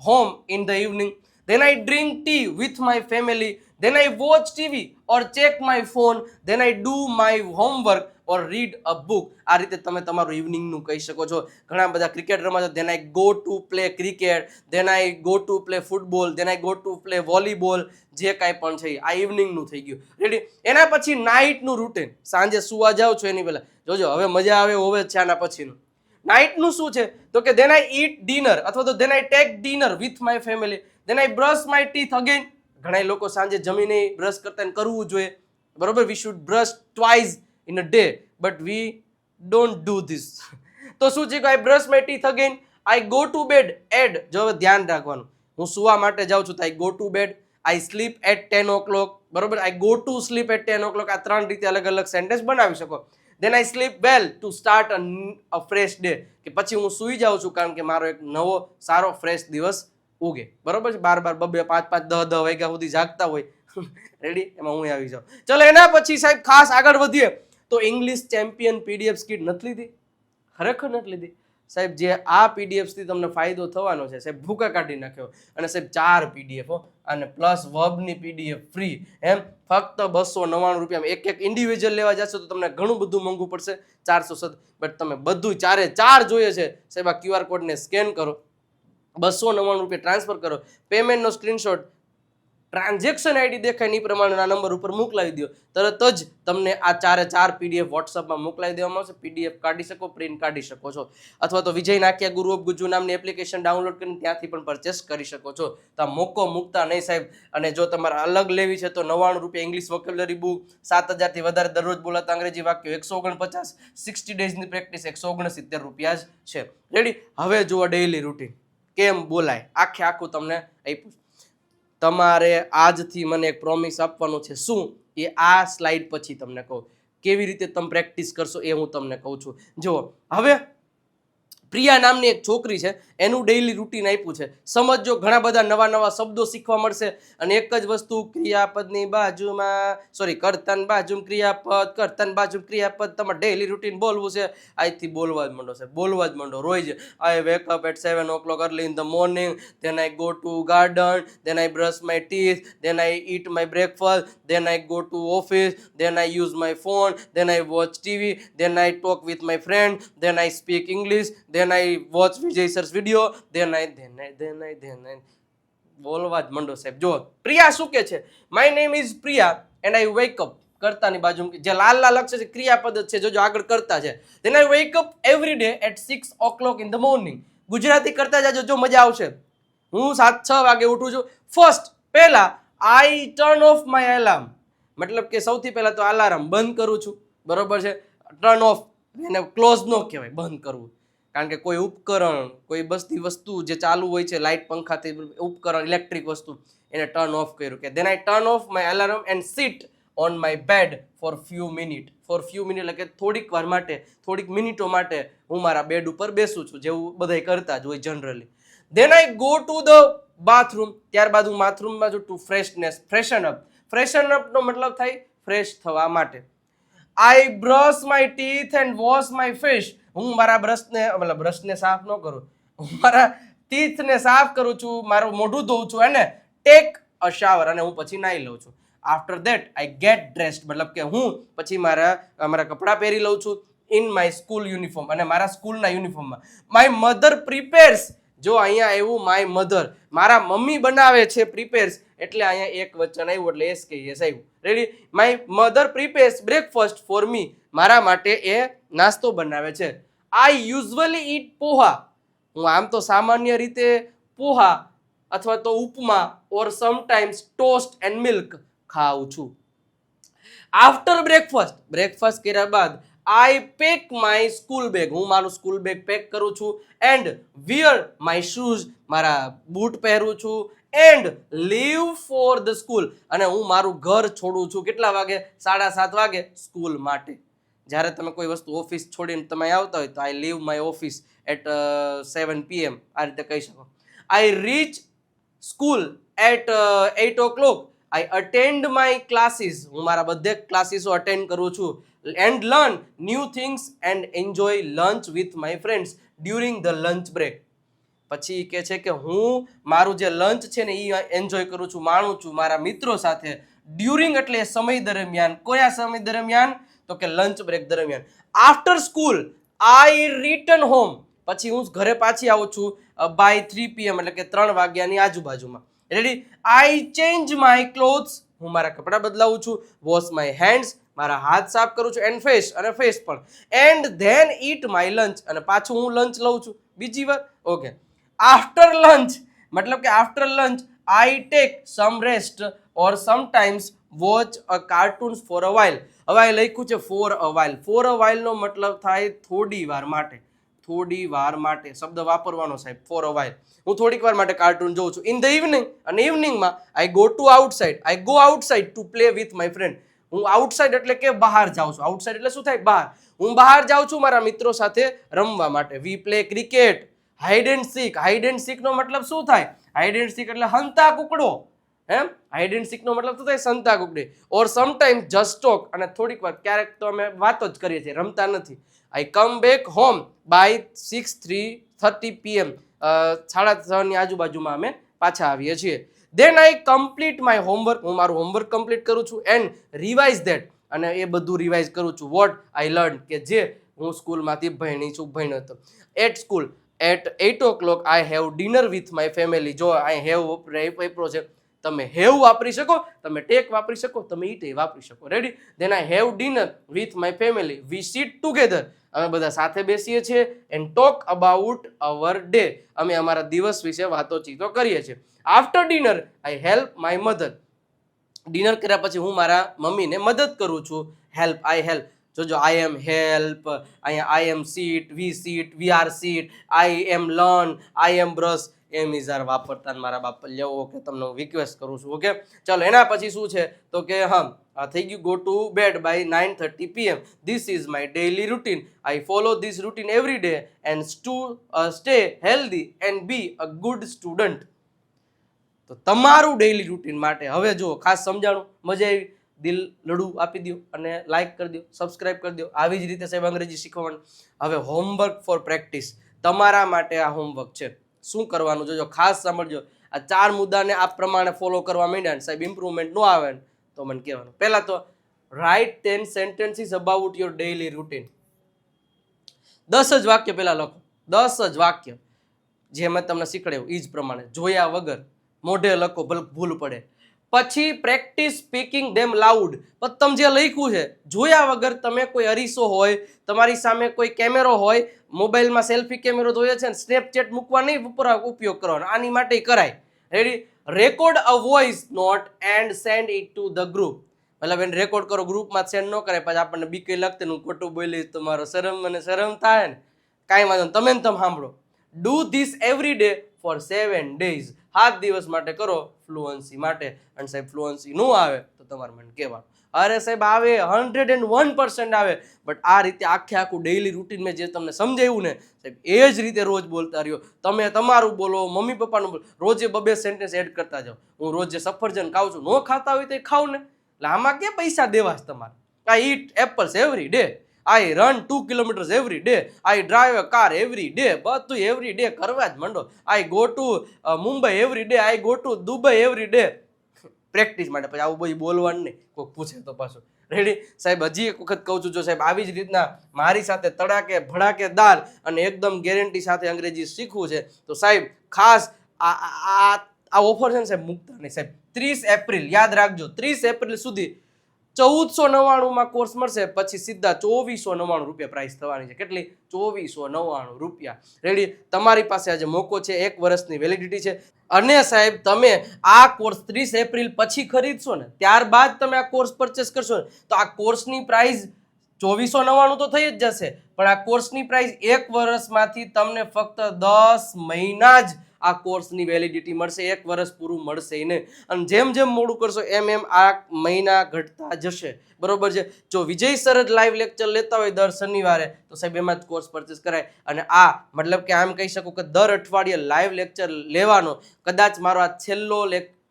home in the evening. Then I drink tea with my family. Then I watch TV or check my phone. Then I do my homework or read a book. આ રીતે તમે તમારું ઇવનિંગનું કહી શકો છો. ઘણા બધા ક્રિકેટ રમવા છે. Then I go to play cricket. Then I go to play football. Then I go to play volleyball. જે કાંઈ પણ છે આ ઇવનિંગનું થઈ ગયું. રેડી? એના પછી નાઇટનું રૂટીન. સાંજે સુવા જાઓ છો એની પહેલા જોજો હવે મજા આવે હોવે છે આના પછીનું. નાઇટનું શું છે? તો કે then I eat dinner અથવા તો then I take dinner with my family. Then I brush my teeth again. ઘણા લોકો સાંજે જમીને બ્રશ કરતા કરવું જોઈએ, બરોબર? we should brush twice in a day but we don't do this. તો શું છે કે I brush my teeth again. I go to bed at, જો ધ્યાન રાખવાનું, હું સુવા માટે જાઉં છું તો I go to bed. I sleep at 10 o'clock, બરોબર? I go to sleep at 10 o'clock. આ 3 રીતે અલગ અલગ સેન્ટેન્સ બનાવી શકો. Then I sleep well to start a fresh day. કે પછી હું સૂઈ જાઉં છું કારણ કે મારો એક નવો સારો ફ્રેશ દિવસ ઉગે, બરોબર છે? 12, 2, 5, 10 વાગ્યા સુધી જાગતા હોય રેડી, એમાં હું આવી જાઉં. ચલો એના પછી સાહેબ ખાસ આગળ વધીએ તો ઇંગ્લિશ ચેમ્પિયન પીડીએફ સ્કીટ નથી લીધી? ખરેખર નથી લીધી સાહેબ. જે આ પીડીએફ થી તમને ફાયદો થવાનો છે સાહેબ, ભૂકા કાઢી નાખ્યો. અને સાહેબ 4 પીડીએફ અને પ્લસ વર્બની પીડીએફ ફ્રી, એમ ફક્ત 299 રૂપિયામાં. એક ઇન્ડિવિજ્યુઅલ લેવા જશો તો તમને ઘણું બધું મોંઘું પડશે, 407. બટ તમે બધું 4 જોઈએ છે સાહેબ, આ QR કોડને સ્કેન કરો, 299 રૂપિયા ટ્રાન્સફર કરો, પેમેન્ટનો સ્ક્રીનશોટ, ટ્રાન્ઝેક્શન આઈડી દેખાય એ પ્રમાણેના નંબર ઉપર મોકલાવી દો, તરત જ તમને આ 4 પીડીએફ વોટ્સઅપમાં મોકલાવી દેવામાં આવશે. પીડીએફ કાઢી શકો, પ્રિન્ટ કાઢી શકો છો, અથવા તો વિજય નાકિયા ગુરુ ઓફ ગુજ્જુ નામની એપ્લિકેશન ડાઉનલોડ કરીને ત્યાંથી પણ પરચેસ કરી શકો છો. તો આ મોકો મૂકતા નહીં સાહેબ. અને જો તમારે અલગ લેવી છે તો 99 રૂપિયા ઇંગ્લિશ વોકેબ્યુલરી બુક, 7000 થી વધારે દરરોજ બોલાતા અંગ્રેજી વાક્યો 149, 60 ડેઝની પ્રેક્ટિસ 169 રૂપિયા જ છે. રેડી? હવે જુઓ ડેઇલી રૂટીન કેમ બોલાય, આખું તમને આપ્યું. તમારે આજથી મને એક પ્રોમિસ આપવાનું છે. શું? એ આ સ્લાઇડ પછી તમને કહું. કેવી રીતે તમે પ્રેક્ટિસ કરશો એ હું તમને કહું છું. જુઓ, હવે પ્રિયા નામની એક છોકરી છે, એનું ડેઇલી રૂટીન આપ્યું છે. સમજો, ઘણા બધા નવા શબ્દો શીખવા મળશે. અને એક જ વસ્તુ, ક્રિયાપદની બાજુમાં કર્તન બાજુ ક્રિયાપદ તમારે ડેઇલી રૂટીન બોલવું છે. આજથી બોલવા જ માંડો છે, બોલવા જ માંડો રોજ. I wake up at 7 o'clock early in the morning. Then I go to garden. Then I brush my teeth. Then I eat my breakfast. Then I go to office. Then I use my phone. Then I watch TV. Then I talk with my friend. Then I speak English. Then I watch Vijay sir's video. Then I બોલવા જ મંડો સાહેબ. જો પ્રિયા શું કે છે, my name is Priya and I wake up. કર્તાની બાજુ જે લાલ અક્ષર છે ક્રિયાપદ જ છે, જોજો આગળ કરતા છે. then I wake up every day at 6 o'clock in the morning. Gujarati કરતા જાજો, જો મજા આવશે. હું 7-6 વાગે ઉઠું છું. ફર્સ્ટ, પહેલા આઈ ટર્ન ઓફ માય અલાર્મ, મતલબ કે સૌથી પહેલા તો અલાર્મ બંધ કરું છું, બરોબર છે? ટર્ન ઓફ એને ક્લોઝ ન કહેવાય, બંધ કરવું. કારણ કે કોઈ ઉપકરણ, કોઈ બસતી વસ્તુ જે ચાલુ હોય છે, લાઇટ, પંખાથી ઉપકરણ, ઇલેક્ટ્રિક વસ્તુ, એને ટર્ન ઓફ કર્યું. કે then I turn off my alarm and sit on my bed for few minutes. એટલે કે થોડીક વાર માટે, થોડીક મિનિટો માટે હું મારા બેડ ઉપર બેસું છું, જેવું બધાય કરતા જ હોય generally. then I go to the bathroom. ત્યારબાદ હું બાથરૂમમાં જઉં ટુ freshen up નો મતલબ થાય ફ્રેશ થવા માટે. I brush my teeth and wash my face. હું મારા બ્રશને સાફ ન કરું, હું મારા ટીથને સાફ કરું છું, મારું મોઢું ધોઉં છું, અને ટેક અ શાવર, અને હું પછી નાહી લઉં છું. After that I get dressed, મતલબ કે હું પછી મારા કપડાં પહેરી લઉં છું, ઇન માય સ્કૂલ યુનિફોર્મ, અને મારા સ્કૂલના યુનિફોર્મમાં. માય મધર પ્રિપેર્સ જો અહીંયા આવ્યું માય મધર, મારા મમ્મી બનાવે છે, પ્રિપેર્સ એટલે અહીંયા એક વચન આવ્યું એટલે એસ કે એસ આવ્યું. Ready? My mother prepares breakfast for મી, મારા માટે એ નાસ્તો બનાવે છે. આઈ યુઝ્યુઅલી ઈટ પોહા, હું આમ તો સામાન્ય રીતે પોહા અથવા તો upma or sometimes toast and milk ખાઉં છું. આફ્ટર બ્રેકફાસ્ટ, બ્રેકફાસ્ટ કર્યા બાદ I pack my school bag, હું મારું સ્કૂલ બેગ પેક કરું છું. એન્ડ વિયર માય શૂઝ, મારા બૂટ પહેરું છું. And leave for the school, અને હું મારું ઘર છોડું છું. કેટલા વાગે? 7:30 વાગે સ્કૂલ માટે. જ્યારે તમે કોઈ વસ્તુ ઓફિસ છોડીને તમે આવતા હોય તો I leave my office at 7 PM, આ રીતે કહી શકો. I reach school at 8 o'clock. I attend my classes, હું મારા બધે ક્લાસીસો અટેન્ડ કરું છું. And learn new things and enjoy lunch with my friends during the lunch break. પછી કહે છે કે હું મારું જે લંચ છે ને એ એન્જોય કરું છું, માણું છું મારા મિત્રો સાથે. ડ્યુરિંગ એટલે સમય દરમિયાન. કયા સમય દરમિયાન? તો કે લંચ બ્રેક દરમિયાન. આફ્ટર સ્કૂલ આઈ રિટર્ન હોમ, પછી હું ઘરે પાછી આવું છું બાય 3 PM એટલે કે 3 વાગ્યાની આજુબાજુમાં. Ready? I change my clothes, હું મારા કપડાં બદલાવું છું. વોશ માય હેન્ડ્સ, મારા હાથ સાફ કરું છું. એન્ડ ફેસ, અને ફેસ પણ. And then eat my lunch, અને પાછું હું લંચ લઉં છું બીજી વાર. ઓકે. આફ્ટર લંચ મતલબ કે after lunch I take some rest or sometimes watch a cartoons for a while. હવે અહીં લખ્યું છે for a while. For a વાઇલનો મતલબ થાય થોડી વાર માટે. થોડી વાર માટે શબ્દ વાપરવાનો સાહેબ, ફોર અ વાઇલ. હું થોડીક વાર માટે કાર્ટૂન જોઉં છું. ઇન ધ ઇવનિંગ, અને ઇવનિંગમાં I go to outside, I go outside to play with my friend. હું આઉટસાઇડ એટલે કે બહાર જાઉં છું. આઉટસાઇડ એટલે શું થાય? બહાર. હું બહાર જાઉં છું મારા મિત્રો સાથે રમવા માટે. We play cricket, hide and seek. Hide and seek નો મતલબ શું થાય? હાઈડ એન્ડ સીક એટલે હંતા કુકડો. એમ હાઈડ એન્ડ સીક નો મતલબ શું થાય? સંતા કુકડી. ઓર સમટાઈમ જસ્ટ ટોક, અને થોડીક વાર, ક્યારેક તો અમે વાતો જ કરીએ છીએ, રમતા નથી. I come back home by 6:30 PM, 6:30 ની આજુબાજુમાં અમે પાછા આવીએ છીએ. Then I complete my homework, હું મારું હોમવર્ક કમ્પ્લીટ કરું છું. એન્ડ રિવાઇઝ ધેટ, અને એ બધું રિવાઇઝ કરું છું. વોટ આઈ લર્ન, કે જે હું સ્કૂલમાંથી ભણ્યો હતો. At school at 8 o'clock I have dinner with my family. જો આઈ હેવ વાપરો છે, તમે હેવ વાપરી શકો, તમે ટેક વાપરી શકો, તમે ઈટ વાપરી શકો. Ready? Then I have dinner with my family. We sit together, અમે બધા સાથે બેસીએ છીએ. And talk about our day, અમે અમારા દિવસ વિશે વાતોચીતો કરીએ છીએ. After dinner I help my mother, dinner કર્યા પછી હું મારા મમ્મીને મદદ કરું છું. Help, I help. જોજો આઈ એમ હેલ્પ, અહીંયા I am sit, we are sit, I am learn, I am brush, am is R વાપરતા મારા બાપ લેવો. ઓકે, તમને હું રિક્વેસ્ટ કરું છું. ઓકે, ચાલો એના પછી શું છે તો કે હા થઈ ગયું. Go to bed by 9:30 PM. This is my daily routine. I follow this routine every day and stay healthy and be a good student. તો તમારું ડેઇલી રૂટીન માટે હવે જુઓ, ખાસ સમજાણું, મજા આવી? દિલ લડું આપી દો અને લાઈક કરી દો, સબસ્ક્રાઇબ કરી દો. આવી જ રીતે સાહેબ અંગ્રેજી શીખવાનું. હવે હોમવર્ક ફોર પ્રેક્ટિસ, તમારા માટે આ હોમવર્ક છે. શું કરવાનું જોજો, ખાસ સાંભળજો. આ 4 મુદ્દાને આ પ્રમાણે ફોલો કરવા માંડ્યા સાહેબ, ઇમ્પ્રુવમેન્ટ ન આવે તો મને કહેવાનું. પહેલા તો write 10 sentences about your daily routine. 10 જ વાક્ય પહેલા લખો. 10 જ વાક્ય જે મેં તમને શીખવાડ્યું એ જ પ્રમાણે, જોયા વગર મોઢે લખો, ભલે ભૂલ પડે. પછી પ્રેક્ટિસ સ્પીકિંગ ધેમ લાઉડ. પણ તમે જે લખ્યું છે જોયા વગર, તમે કોઈ અરીસો હોય, તમારી સામે કોઈ કેમેરો હોય, મોબાઈલમાં સેલ્ફી કેમેરો જોઈએ છે ને, સ્નેપચેટ મૂકવા નહીં ઉપયોગ કરવાનો, આની માટે કરાય. Ready? Record a voice note and send it to the group. મતલબ એને રેકોર્ડ કરો, ગ્રુપમાં સેન્ડ ન કરે, પછી આપણને બીકે લખતે હું ખોટું બોલીશ તો મારો શરમ થાય ને. કાંઈ વાંધો તમે ને તમે સાંભળો. Do this every day four 7 days. 7 દિવસ માટે કરો ફ્લુઅન્સી માટે. અને સાહેબ ફ્લુઅન્સી ન આવે તો તમારે મને કહેવાનું. અરે સાહેબ આવે, 101% આવે. બટ આ રીતે આખું ડેઇલી રૂટીન મેં જે તમને સમજાવ્યું ને સાહેબ, એ જ રીતે રોજ બોલતા રહ્યો. તમે તમારું બોલો, મમ્મી પપ્પાનું બોલો, રોજે 2 સેન્ટેન્સ એડ કરતા જાઓ. હું રોજ જે સફરજન ખાઉં છું, ન ખાતા હોય તો ખાવ ને, એટલે આમાં કે પૈસા દેવા છે તમારે. I eat apples every day, I run 2 kilometers every day, I drive a car every day. બધું એવરી ડે કરવા જ માંડો. I go to Mumbai every day, I go to Dubai every day. Practice માટે. પછી આવું બધું બોલવાનું નહીં, કોઈ પૂછે તો પાછું રેડી સાહેબ? હજી એક વખત કહું છું, જો સાહેબ આવી જ રીતના મારી સાથે તડાકે ભડાકેદાર અને એકદમ ગેરંટી સાથે અંગ્રેજી શીખવું છે તો સાહેબ ખાસ આ ઓફર છે ને સાહેબ મૂકતા નહીં સાહેબ. 30 એપ્રિલ યાદ રાખજો, 30 એપ્રિલ સુધી 1499 કોર્સ મળશે, પછી સીધા 2499 રૂપિયા પ્રાઇસ થવાની છે. કેટલી? 2499 રૂપિયા. રેડી? તમારી પાસે આજે મોકો છે, 1 વર્ષની વેલિડિટી છે. અને સાહેબ તમે આ કોર્સ 30 એપ્રિલ પછી ખરીદશો ને, ત્યારબાદ તમે આ કોર્સ પરચેસ કરશો ને, તો આ કોર્સની પ્રાઇસ 2499 તો થઈ જ જશે, પણ આ કોર્સની પ્રાઇસ 1 વર્ષમાંથી તમને ફક્ત 10 મહિના જ આ કોર્સની વેલિડિટી મળશે, 1 વર્ષ પૂરું મળશે નહીં. અને જેમ જેમ મોડું કરશો એમ એમ આ મહિના ઘટતા જશે. બરોબર છે? જો વિજય સર જ લાઈવ લેક્ચર લેતા હોય દર શનિવારે તો સાહેબ એમાં જ કોર્સ પરચેસ કરાય. અને આ મતલબ કે આમ કહી શકું કે દર અઠવાડિયે લાઈવ લેક્ચર લેવાનો કદાચ મારો આ છેલ્લો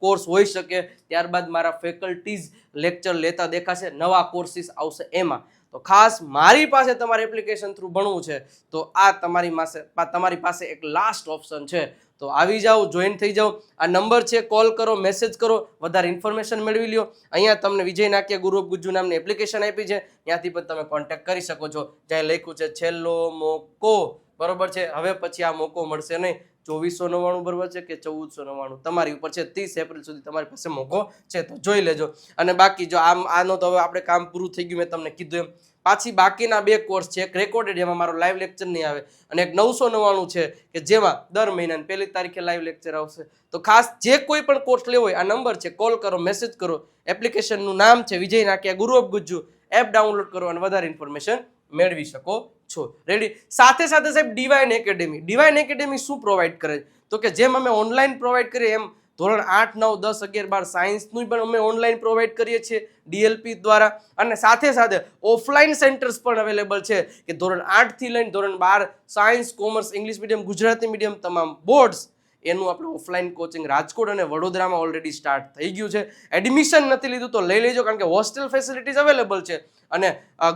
કોર્સ હોઈ શકે, ત્યારબાદ મારા ફેકલ્ટીઝ લેક્ચર લેતા દેખાશે, નવા કોર્સિસ આવશે એમાં. તો ખાસ મારી પાસે તમારે એપ્લિકેશન થ્રુ ભણવું છે તો આ તમારી પાસે એક લાસ્ટ ઓપ્શન છે. તો આવી જાઓ, જોઈન થઈ જાઓ. આ નંબર છે, કોલ કરો, મેસેજ કરો, વધારે ઇન્ફોર્મેશન મેળવી લ્યો. અહીંયા તમને વિજય નાક્યા ગુરુ ઓફ ગુજ્જુ નામની એપ્લિકેશન આપી છે, ત્યાંથી પણ તમે કોન્ટેક્ટ કરી શકો છો. જ્યાં લખ્યું છે છેલ્લો મોકો. બરોબર છે? હવે પછી આ મોકો મળશે નહીં. 2499 બરોબર છે કે 1499 તમારી ઉપર છે. 30 એપ્રિલ સુધી તમારી પાસે મોકો છે, તો જોઈ લેજો. અને બાકી જો આનો તો હવે આપણે કામ પૂરું થઈ ગયું, મેં તમને કીધું એમ. પાછી બાકીના 2 કોર્સ છે, એક રેકોર્ડેડ જેમાં મારો લાઈવ લેક્ચર નહીં આવે, અને એક 999 છે કે જેમાં દર મહિનાની 1લી તારીખે લાઈવ લેક્ચર આવશે. તો ખાસ જે કોઈ પણ કોર્સ લેવો હોય, આ નંબર છે, કોલ કરો, મેસેજ કરો. એપ્લિકેશનનું નામ છે વિજય નાક્યા ગુરુ ઓફ ગુજ્જુ. એપ ડાઉનલોડ કરો અને વધારે ઇન્ફોર્મેશન મેળવી શકો છો. રેડી? સાથે સાથે સાહેબ ડિવાઇન એકેડેમી શું પ્રોવાઈડ કરે તો કે જેમ અમે ઓનલાઈન પ્રોવાઈડ કરીએ એમ ધોરણ 8, 9, 10, 11, 12 સાયન્સનું પણ અમે ઓનલાઈન પ્રોવાઈડ કરીએ છીએ DLP દ્વારા. અને સાથે સાથે ઓફલાઈન સેન્ટર્સ પણ અવેલેબલ છે કે ધોરણ 8 થી લઈને ધોરણ 12 science, commerce, English medium, Gujarati medium તમામ બોર્ડ્સ એનું આપણે ઓફલાઈન કોચિંગ રાજકોટ અને વડોદરામાં ઓલરેડી સ્ટાર્ટ થઈ ગયું છે. એડમિશન નથી લીધું તો લઈ લેજો, કારણ કે હોસ્ટેલ ફેસિલિટીઝ અવેલેબલ છે. અને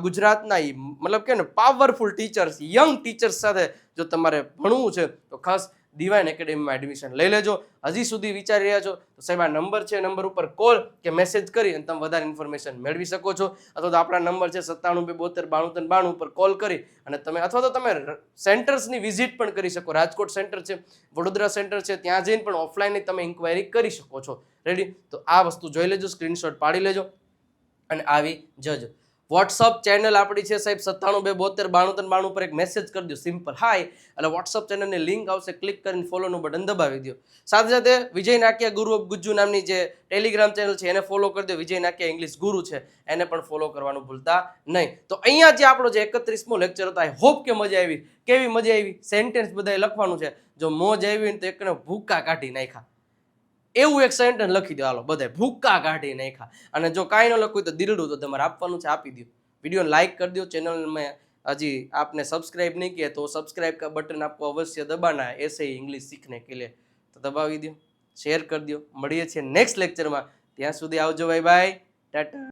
ગુજરાતના મતલબ કે ને પાવરફુલ ટીચર્સ, યંગ ટીચર્સ સાથે જો તમારે ભણવું છે તો ખાસ ડિવાઇન એકેડેમીમાં એડમિશન લઈ લેજો. હજી સુધી વિચારી રહ્યા છો તો સાહેબ આ નંબર છે, નંબર ઉપર કોલ કે મેસેજ કરી અને તમે વધારે ઇન્ફોર્મેશન મેળવી શકો છો. અથવા તો આપણા નંબર છે 97 272 93 92 ઉપર કોલ કરી અને તમે, અથવા તો તમે સેન્ટર્સની વિઝિટ પણ કરી શકો. રાજકોટ સેન્ટર છે, વડોદરા સેન્ટર છે, ત્યાં જઈને પણ ઓફલાઈન તમે ઇન્ક્વાયરી કરી શકો છો. રેડી? તો આ વસ્તુ જોઈ લેજો, સ્ક્રીનશોટ પાડી લેજો અને આવી જજો. વોટ્સઅપ ચેનલ આપણી છે સાહેબ 97 272 93 92 પર એક મેસેજ કરી દો, સિમ્પલ હાય, એટલે વોટ્સઅપ ચેનલની લિંક આવશે, ક્લિક કરીને ફોલોનું બટન દબાવી દો. સાથે સાથે વિજય નાક્યા ગુરુ ઓફ ગુજ્જુ નામની જે ટેલિગ્રામ ચેનલ છે એને ફોલો કરી દો. વિજય નાક્યા ઇંગ્લિશ ગુરુ છે એને પણ ફોલો કરવાનું ભૂલતા નહીં. તો અહીંયા જે આપણો જે 31મો લેક્ચર હતો, આઈ હોપ કે મજા આવી. કેવી મજા આવી? સેન્ટેન્સ બધાએ લખવાનું છે. જો મોજ આવી ને તો એકને ભૂકા કાઢી નાખ્યા એવું એક સેન્ટેન્સ લખી દો. હાલો બધાય ભૂકા કાઢી નાખ્યા. અને જો કાંઈ ન લખવું તો દિલડું તો તમારે આપવાનું છે, આપી દો. વિડીયોને લાઇક કરી દો. ચેનલમાં હજી આપને સબસ્ક્રાઇબ નહીં किया तो सब्सक्राइब का बटन आपको अवश्य दबाना है, ऐसे ही इंग्लिश सीखने के लिए. तो दबाવી દો, શેર કરી દો. મળીએ છીએ નેક્સ્ટ લેક્ચરમાં. ત્યાં સુધી આવજો. Bye bye, Tata.